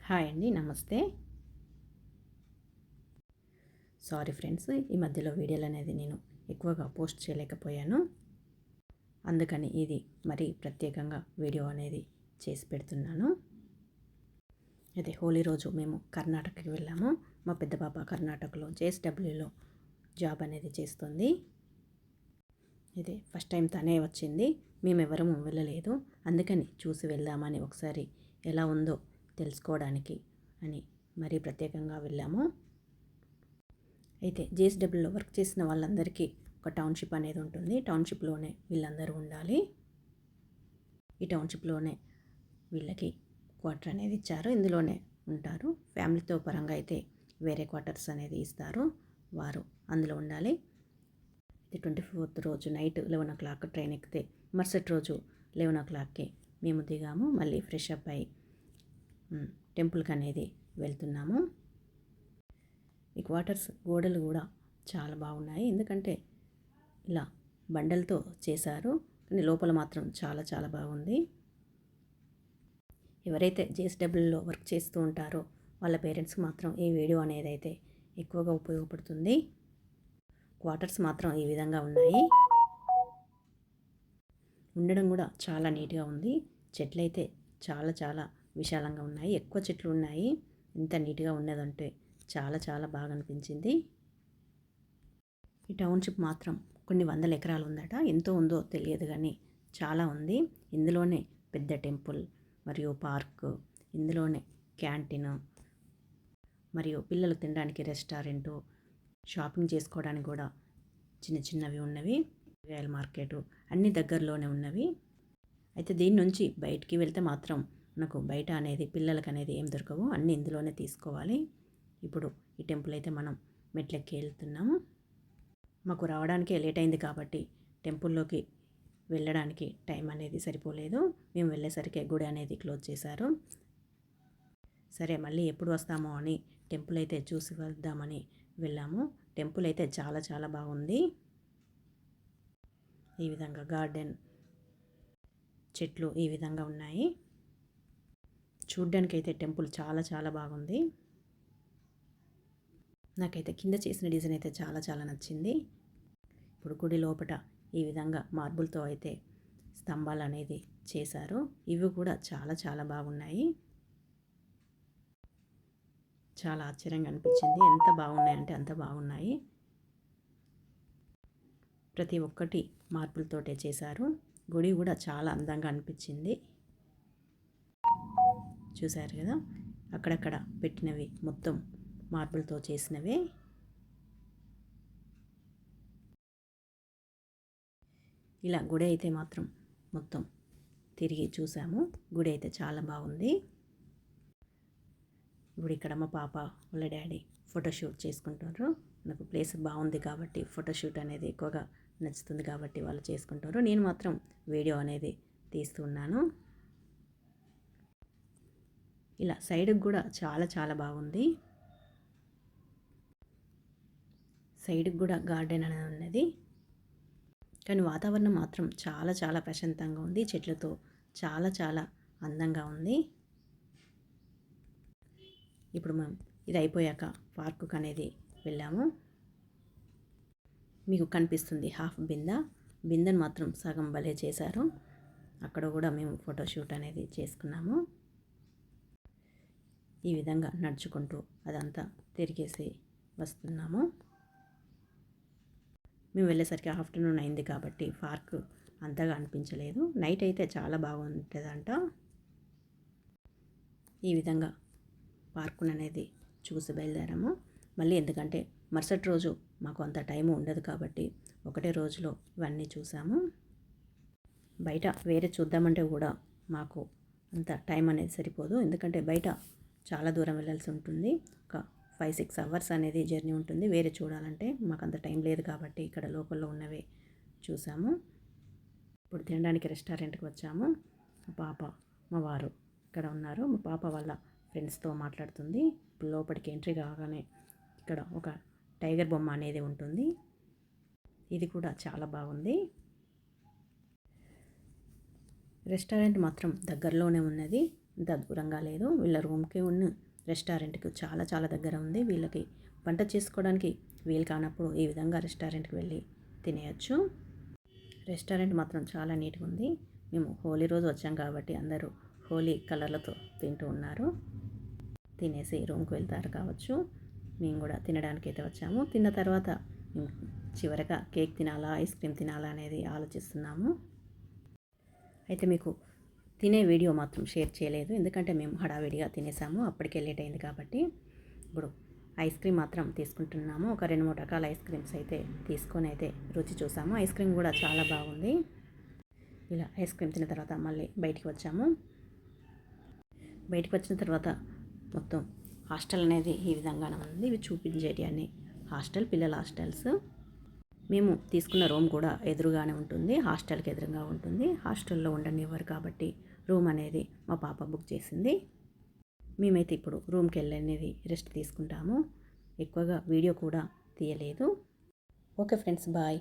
Hi అండి, నమస్తే. Sorry friends, ఈ మధ్యలో వీడియోలు అనేది నేను ఎక్కువగా పోస్ట్ చేయలేకపోయాను. అందుకని ఇది మరి ప్రత్యేకంగా వీడియో అనేది చేసి పెడుతున్నాను. అయితే హోలీ రోజు మేము కర్ణాటకకి వెళ్ళాము. మా పెద్ద పాప కర్ణాటకలో JSWలో జాబ్ అనేది చేస్తుంది. అయితే ఫస్ట్ టైం తనే వచ్చింది, మేమెవరము వెళ్ళలేదు. అందుకని చూసి వెళ్దామని, ఒకసారి ఎలా ఉందో తెలుసుకోవడానికి అని మరీ ప్రత్యేకంగా వెళ్ళాము. అయితే JSWలో వర్క్ చేసిన వాళ్ళందరికీ ఒక టౌన్షిప్ అనేది ఉంటుంది. టౌన్షిప్లోనే వీళ్ళందరూ ఉండాలి. ఈ టౌన్షిప్లోనే వీళ్ళకి క్వార్టర్ అనేది ఇచ్చారు, ఇందులోనే ఉంటారు. ఫ్యామిలీతో పరంగా అయితే వేరే క్వార్టర్స్ అనేది ఇస్తారు, వారు అందులో ఉండాలి. 24th రోజు నైట్ 11 o'clock ట్రైన్ ఎక్కితే మరుసటి రోజు 11 o'clockకి మేము దిగాము. మళ్ళీ ఫ్రెష్ అప్ అయి టెంపుల్కి అనేది వెళ్తున్నాము. ఈ క్వార్టర్స్ గోడలు కూడా చాలా బాగున్నాయి, ఎందుకంటే ఇలా బండలతో చేశారు, కానీ లోపల మాత్రం చాలా చాలా బాగుంది. ఎవరైతే JSWలో వర్క్ చేస్తూ ఉంటారో వాళ్ళ పేరెంట్స్కి మాత్రం ఈ వీడియో అనేది అయితే ఎక్కువగా ఉపయోగపడుతుంది. క్వార్టర్స్ మాత్రం ఈ విధంగా ఉన్నాయి. ఉండడం కూడా చాలా నీట్గా ఉంది. చెట్లు అయితే చాలా చాలా విశాలంగా ఉన్నాయి, ఎక్కువ చెట్లు ఉన్నాయి. ఎంత నీట్గా ఉన్నదంటే చాలా చాలా బాగా అనిపించింది. ఈ టౌన్షిప్ మాత్రం కొన్ని వందల ఎకరాలు ఉందట, ఎంతో ఉందో తెలియదు కానీ చాలా ఉంది. ఇందులోనే పెద్ద టెంపుల్ మరియు పార్క్, ఇందులోనే క్యాంటీన్ మరియు పిల్లలు తినడానికి రెస్టారెంటు, షాపింగ్ చేసుకోవడానికి కూడా చిన్న చిన్నవి ఉన్నవి, కూరగాయల మార్కెటు అన్ని దగ్గరలోనే ఉన్నవి. అయితే దీని నుంచి బయటికి వెళ్తే మాత్రం మనకు బయట అనేది పిల్లలకి అనేది ఏం దొరకవు, అన్నీ ఇందులోనే తీసుకోవాలి. ఇప్పుడు ఈ టెంపుల్ అయితే మనం మెట్లెక్కి వెళ్తున్నాము. మాకు రావడానికే లేట్ అయింది కాబట్టి టెంపుల్లోకి వెళ్ళడానికి టైం అనేది సరిపోలేదు. మేము వెళ్ళేసరికి గుడి అనేది క్లోజ్ చేశారు. సరే మళ్ళీ ఎప్పుడు వస్తామో అని టెంపుల్ అయితే చూసి వద్దామని వెళ్ళాము. టెంపుల్ అయితే చాలా చాలా బాగుంది. ఈ విధంగా గార్డెన్, చెట్లు ఈ విధంగా ఉన్నాయి. చూడ్డానికి అయితే టెంపుల్ చాలా చాలా బాగుంది. నాకైతే కింద చేసిన డిజైన్ అయితే చాలా చాలా నచ్చింది. ఇప్పుడు గుడి లోపల ఈ విధంగా మార్బుల్తో అయితే స్తంభాలు అనేది చేశారు, ఇవి కూడా చాలా చాలా బాగున్నాయి. చాలా ఆశ్చర్యంగా అనిపించింది, ఎంత బాగున్నాయంటే అంత బాగున్నాయి. ప్రతి ఒక్కటి మార్బుల్తోటే చేశారు. గుడి కూడా చాలా అందంగా అనిపించింది. చూశారు కదా, అక్కడక్కడ పెట్టినవి మొత్తం మార్బుల్తో చేసినవే. ఇలా గుడి అయితే మాత్రం మొత్తం తిరిగి చూసాము. గుడి అయితే చాలా బాగుంది. ఇప్పుడు ఇక్కడ మా పాప వాళ్ళ డాడీ ఫోటోషూట్ చేసుకుంటారు. నాకు ప్లేస్ బాగుంది కాబట్టి ఫోటోషూట్ అనేది ఎక్కువగా నచ్చుతుంది కాబట్టి వాళ్ళు చేసుకుంటారు. నేను మాత్రం వీడియో అనేది తీస్తున్నాను. ఇలా సైడ్కి కూడా చాలా చాలా బాగుంది. సైడ్కి కూడా గార్డెన్ అనేది ఉన్నది, కానీ వాతావరణం మాత్రం చాలా చాలా ప్రశాంతంగా ఉంది. చెట్లతో చాలా చాలా అందంగా ఉంది. ఇప్పుడు మేము ఇది అయిపోయాక పార్కుకు అనేది వెళ్ళాము. మీకు కనిపిస్తుంది హాఫ్ బిందెను మాత్రం సగం భలే చేశారు. అక్కడ కూడా మేము ఫోటోషూట్ అనేది చేసుకున్నాము. ఈ విధంగా నడుచుకుంటూ అదంతా తిరిగేసి వస్తున్నాము. మేము వెళ్ళేసరికి ఆఫ్టర్నూన్ అయింది కాబట్టి పార్క్ అంతగా అనిపించలేదు. నైట్ అయితే చాలా బాగుంటుందంట. ఈ విధంగా పార్కును అనేది చూసి బయలుదేరాము. మళ్ళీ ఎందుకంటే మరుసటి రోజు మాకు అంత టైం ఉండదు కాబట్టి ఒకటే రోజులో ఇవన్నీ చూసాము. బయట వేరే చూద్దామంటే కూడా మాకు అంత టైం అనేది సరిపోదు, ఎందుకంటే బయట చాలా దూరం వెళ్ళాల్సి ఉంటుంది. ఒక 5-6 hours అనేది జర్నీ ఉంటుంది వేరే చూడాలంటే. మాకు అంత టైం లేదు కాబట్టి ఇక్కడ లోకల్లో ఉన్నవే చూసాము. ఇప్పుడు తినడానికి రెస్టారెంట్కి వచ్చాము. మా పాప, మా వారు ఇక్కడ ఉన్నారు. మా పాప వాళ్ళ ఫ్రెండ్స్తో మాట్లాడుతుంది. ఇప్పుడు లోపలికి ఎంట్రీ కాగానే ఇక్కడ ఒక టైగర్ బొమ్మ అనేది ఉంటుంది, ఇది కూడా చాలా బాగుంది. రెస్టారెంట్ మాత్రం దగ్గరలోనే ఉన్నది. ఇంత దూరంగా లేదు. వీళ్ళ రూమ్కి ఉన్న రెస్టారెంట్కి చాలా చాలా దగ్గర ఉంది. వీళ్ళకి వంట చేసుకోవడానికి వీలు కానప్పుడు ఈ విధంగా రెస్టారెంట్కి వెళ్ళి తినేయచ్చు. రెస్టారెంట్ మాత్రం చాలా నీట్గా ఉంది. మేము హోలీ రోజు వచ్చాం కాబట్టి అందరూ హోలీ కలర్లతో తింటూ ఉన్నారు. తినేసి రూమ్కి వెళ్తారు కావచ్చు. మేము కూడా తినడానికి అయితే వచ్చాము. తిన్న తర్వాత చివరగా కేక్ తినాలా, ఐస్ క్రీమ్ తినాలా అనేది ఆలోచిస్తున్నాము. అయితే మీకు తినే వీడియో మాత్రం షేర్ చేయలేదు, ఎందుకంటే మేము హడావిడిగా తినేసాము, అప్పటికే లేట్ అయింది కాబట్టి. ఇప్పుడు ఐస్ క్రీమ్ మాత్రం తీసుకుంటున్నాము. ఒక 2-3 రకాల ఐస్ క్రీమ్స్ అయితే తీసుకొని అయితే రుచి చూసాము. ఐస్ క్రీమ్ కూడా చాలా బాగుంది. ఇలా ఐస్ క్రీమ్ తిన్న తర్వాత మళ్ళీ బయటికి వచ్చాము. బయటికి వచ్చిన తర్వాత మొత్తం హాస్టల్ అనేది ఈ విధంగానే ఉంది. ఇవి చూపించేటి అన్ని హాస్టల్, పిల్లల హాస్టల్స్. మేము తీసుకున్న రూమ్ కూడా ఎదురుగానే ఉంటుంది, హాస్టల్కి ఎదురుగా ఉంటుంది. హాస్టల్లో ఉండనివ్వరు కాబట్టి రూమ్ అనేది మా పాప బుక్ చేసింది. మేమైతే ఇప్పుడు రూమ్కి వెళ్ళనేది రెస్ట్ తీసుకుంటాము. ఎక్కువగా వీడియో కూడా తీయలేదు. Okay friends, bye.